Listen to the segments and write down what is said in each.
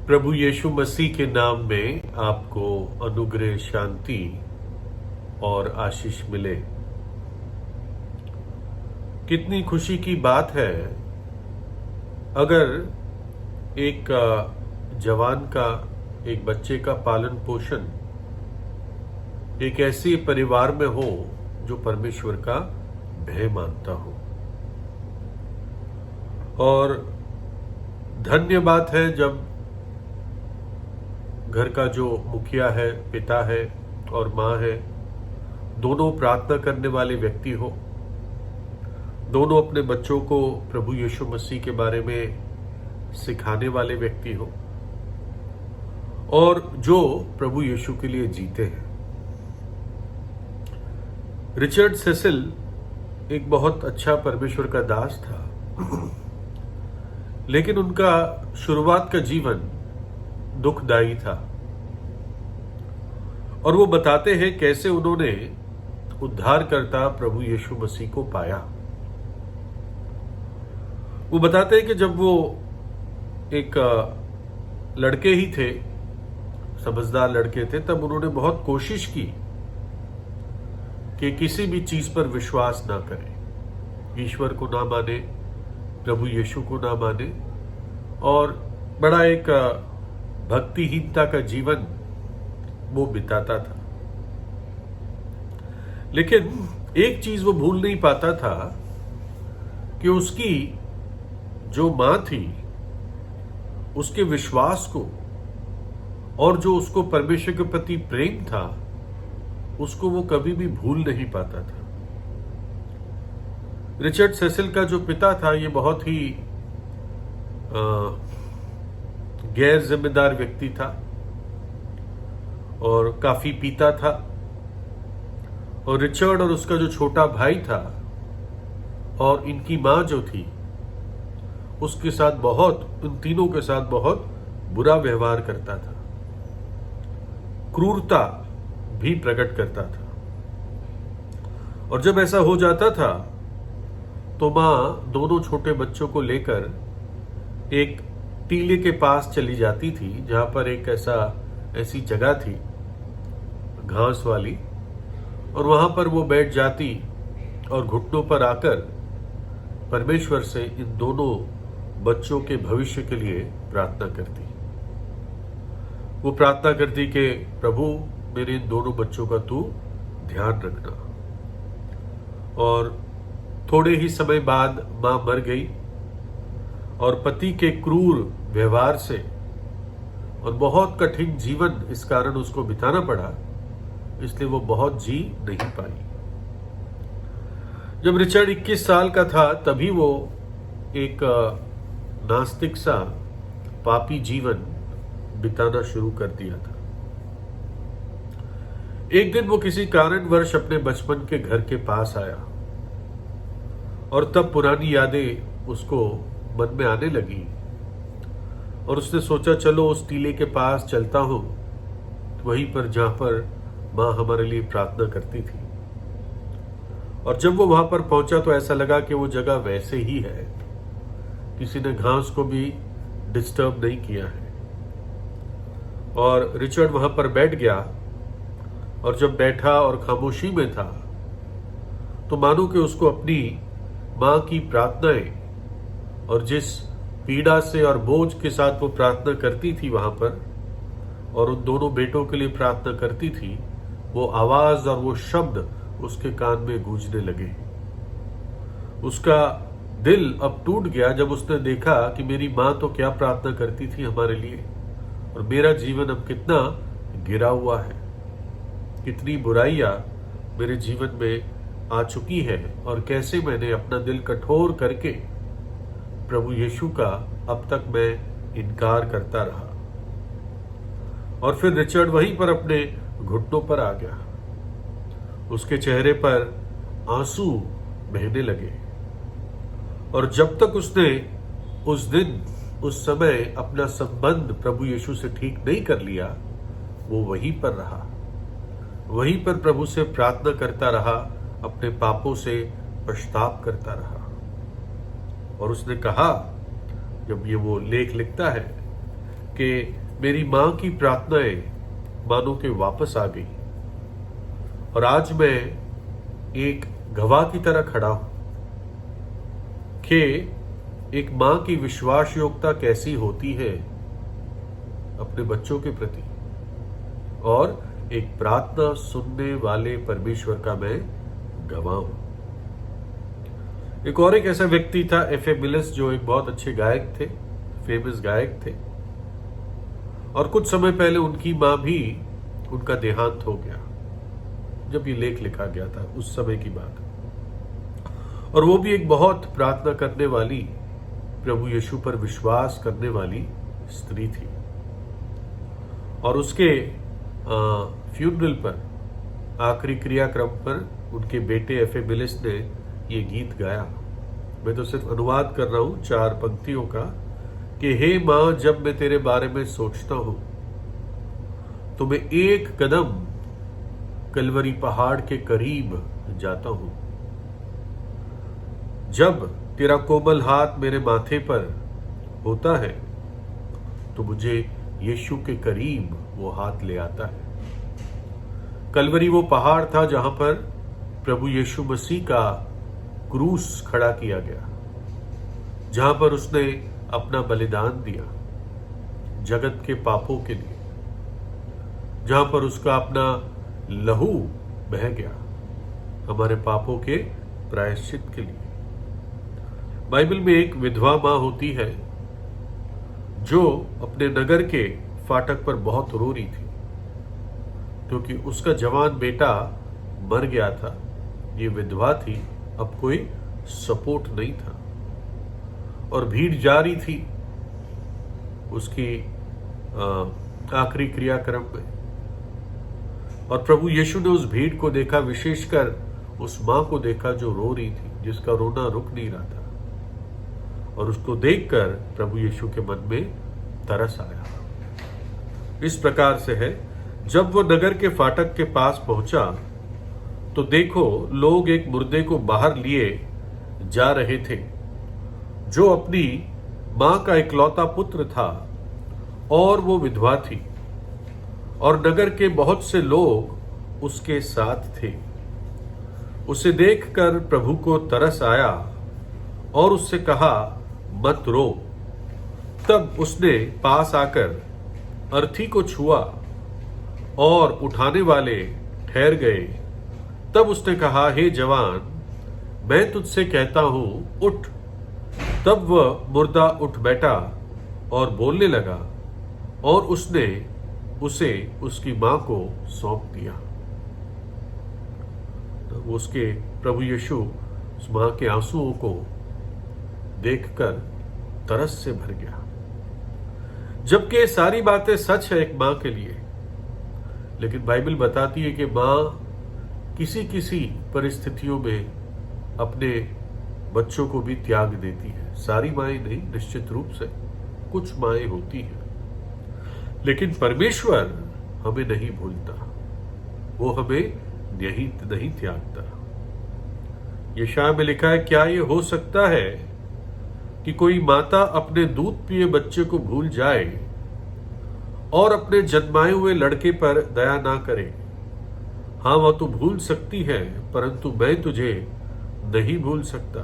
प्रभु यीशु मसीह के नाम में आपको अनुग्रह, शांति और आशीष मिले। कितनी खुशी की बात है अगर एक जवान का, एक बच्चे का पालन पोषण एक ऐसे परिवार में हो जो परमेश्वर का भय मानता हो। और धन्य बात है जब घर का जो मुखिया है, पिता है और माँ है, दोनों प्रार्थना करने वाले व्यक्ति हो, दोनों अपने बच्चों को प्रभु यीशु मसीह के बारे में सिखाने वाले व्यक्ति हो और जो प्रभु यीशु के लिए जीते हैं। रिचर्ड सेसिल एक बहुत अच्छा परमेश्वर का दास था, लेकिन उनका शुरुआत का जीवन दुखदायी था। और वो बताते हैं कैसे उन्होंने उद्धारकर्ता प्रभु यीशु मसीह को पाया। वो बताते हैं कि जब वो एक लड़के ही थे, समझदार लड़के थे, तब उन्होंने बहुत कोशिश की कि किसी भी चीज पर विश्वास ना करें, ईश्वर को ना माने, प्रभु यीशु को ना माने, और बड़ा एक भक्तिहीनता का जीवन वो बिताता था। लेकिन एक चीज वो भूल नहीं पाता था कि उसकी जो मां थी, उसके विश्वास को और जो उसको परमेश्वर के प्रति प्रेम था, उसको वो कभी भी भूल नहीं पाता था। रिचर्ड सेसिल का जो पिता था, ये बहुत ही गैर जिम्मेदार व्यक्ति था और काफी पीता था। और रिचर्ड और उसका जो छोटा भाई था और इनकी मां जो थी, उसके साथ उन तीनों के साथ बहुत बुरा व्यवहार करता था, क्रूरता भी प्रकट करता था। और जब ऐसा हो जाता था तो मां दोनों छोटे बच्चों को लेकर एक टीले के पास चली जाती थी, जहां पर एक ऐसी जगह थी घास वाली, और वहां पर वो बैठ जाती और घुटनों पर आकर परमेश्वर से इन दोनों बच्चों के भविष्य के लिए प्रार्थना करती। वो प्रार्थना करती कि प्रभु, मेरे इन दोनों बच्चों का तू ध्यान रखना। और थोड़े ही समय बाद मां मर गई और पति के क्रूर व्यवहार से और बहुत कठिन जीवन इस कारण उसको बिताना पड़ा, इसलिए वो बहुत जी नहीं पाई। जब रिचर्ड 21 साल का था, तभी वो एक नास्तिक सा पापी जीवन बिताना शुरू कर दिया था। एक दिन वो किसी कारणवश अपने बचपन के घर के पास आया और तब पुरानी यादें उसको मन में आने लगी और उसने सोचा, चलो उस टीले के पास चलता हूं, वहीं पर जहां पर मां हमारे लिए प्रार्थना करती थी। और जब वो वहां पर पहुंचा तो ऐसा लगा कि वो जगह वैसे ही है, किसी ने घास को भी डिस्टर्ब नहीं किया है। और रिचर्ड वहां पर बैठ गया, और जब बैठा और खामोशी में था तो मानो कि उसको अपनी मां की प्रार्थनाएं और जिस पीड़ा से और बोझ के साथ वो प्रार्थना करती थी वहां पर, और उन दोनों बेटों के लिए प्रार्थना करती थी, वो आवाज और वो शब्द उसके कान में गूंजने लगे। उसका दिल अब टूट गया जब उसने देखा कि मेरी मां तो क्या प्रार्थना करती थी हमारे लिए, और मेरा जीवन अब कितना गिरा हुआ है, कितनी बुराइयां मेरे जीवन में आ चुकी है, और कैसे मैंने अपना दिल कठोर करके प्रभु यीशु का अब तक मैं इनकार करता रहा। और फिर रिचर्ड वहीं पर अपने घुटनों पर आ गया। उसके चेहरे पर आंसू बहने लगे, और जब तक उसने उस दिन उस समय अपना संबंध प्रभु यीशु से ठीक नहीं कर लिया, वो वहीं पर रहा, वहीं पर प्रभु से प्रार्थना करता रहा, अपने पापों से पछतावा करता रहा। और उसने कहा, जब ये वो लेख लिखता है कि मेरी माँ की प्रार्थनाएं मानो के वापस आ गई और आज मैं एक गवाह की तरह खड़ा हूं कि एक माँ की विश्वास योग्यता कैसी होती है अपने बच्चों के प्रति, और एक प्रार्थना सुनने वाले परमेश्वर का मैं गवाह हूं। एक ऐसा व्यक्ति था एफ ए मिलिस, जो एक बहुत अच्छे गायक थे, फेमस गायक थे, और कुछ समय पहले उनकी मां भी, उनका देहांत हो गया जब ये लेख लिखा गया था, उस समय की बात। और वो भी एक बहुत प्रार्थना करने वाली, प्रभु यीशु पर विश्वास करने वाली स्त्री थी। और उसके फ्यूनरल पर, आखिरी क्रियाक्रम पर, उनके बेटे एफ ए मिलिस ने ये गीत गाया। मैं तो सिर्फ अनुवाद कर रहा हूं 4 पंक्तियों का कि हे मां, जब मैं तेरे बारे में सोचता हूं तो मैं एक कदम कलवरी पहाड़ के करीब जाता हूं। जब तेरा कोमल हाथ मेरे माथे पर होता है तो मुझे यीशु के करीब वो हाथ ले आता है। कलवरी वो पहाड़ था जहां पर प्रभु यीशु मसीह का क्रूस खड़ा किया गया, जहां पर उसने अपना बलिदान दिया जगत के पापों के लिए, जहां पर उसका अपना लहू बह गया हमारे पापों के प्रायश्चित के लिए। बाइबल में एक विधवा मां होती है जो अपने नगर के फाटक पर बहुत रो रही थी क्योंकि उसका जवान बेटा मर गया था। ये विधवा थी, अब कोई सपोर्ट नहीं था और भीड़ जा रही थी उसकी आखिरी क्रियाक्रम में। और प्रभु यीशु ने उस भीड़ को देखा, विशेषकर उस मां को देखा जो रो रही थी, जिसका रोना रुक नहीं रहा था, और उसको देखकर प्रभु यीशु के मन में तरस आया। इस प्रकार से है, जब वो नगर के फाटक के पास पहुंचा तो देखो लोग एक मुर्दे को बाहर लिए जा रहे थे जो अपनी मां का इकलौता पुत्र था, और वो विधवा थी, और नगर के बहुत से लोग उसके साथ थे। उसे देखकर प्रभु को तरस आया और उससे कहा, मत रो। तब उसने पास आकर अर्थी को छुआ और उठाने वाले ठहर गए। तब उसने कहा, हे जवान, मैं तुझसे कहता हूं, उठ। तब वह मुर्दा उठ बैठा और बोलने लगा, और उसने उसे उसकी मां को सौंप दिया। तो उसके प्रभु यीशु उस मां के आंसुओं को देखकर तरस से भर गया। जबकि ये सारी बातें सच है एक मां के लिए, लेकिन बाइबल बताती है कि मां किसी किसी परिस्थितियों में अपने बच्चों को भी त्याग देती है। सारी माएं नहीं, निश्चित रूप से कुछ माएं होती हैं, लेकिन परमेश्वर हमें नहीं भूलता, वो हमें नहीं त्यागता। यशायाह में लिखा है, क्या ये हो सकता है कि कोई माता अपने दूध पिए बच्चे को भूल जाए और अपने जन्माए हुए लड़के पर दया ना करे? हाँ, वह तो भूल सकती है, परंतु मैं तुझे नहीं भूल सकता।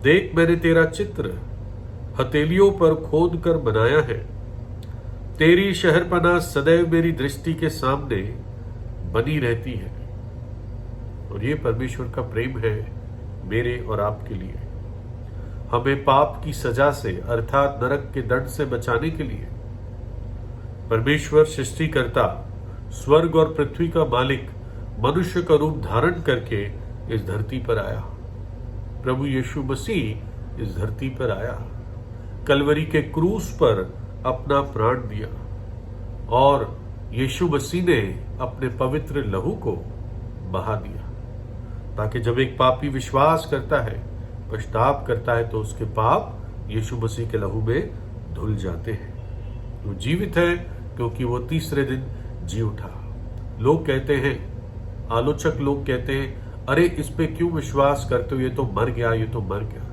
देख, मैंने तेरा चित्र हथेलियों पर खोद कर बनाया है। तेरी शहरपनाह सदैव मेरी दृष्टि के सामने बनी रहती है। और ये परमेश्वर का प्रेम है मेरे और आपके लिए, हमें पाप की सजा से अर्थात नरक के दंड से बचाने के लिए परमेश्वर सृष्टिकर्ता, स्वर्ग और पृथ्वी का मालिक मनुष्य का रूप धारण करके इस धरती पर आया। प्रभु यीशु मसीह इस धरती पर आया, कलवरी के क्रूस पर अपना प्राण दिया, और यीशु मसीह ने अपने पवित्र लहू को बहा दिया, ताकि जब एक पापी विश्वास करता है, पश्चाताप करता है, तो उसके पाप यीशु मसीह के लहू में धुल जाते हैं। वो जीवित है क्योंकि वो तीसरे दिन जी उठा। लोग कहते हैं, आलोचक लोग कहते हैं, अरे इस पे क्यों विश्वास करते हो, ये तो मर गया, ये तो मर गया।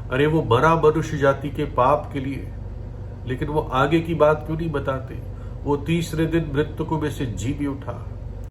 अरे वो मरा मनुष्य जाति के पाप के लिए, लेकिन वो आगे की बात क्यों नहीं बताते। वो तीसरे दिन मृतकों में से जी भी उठा।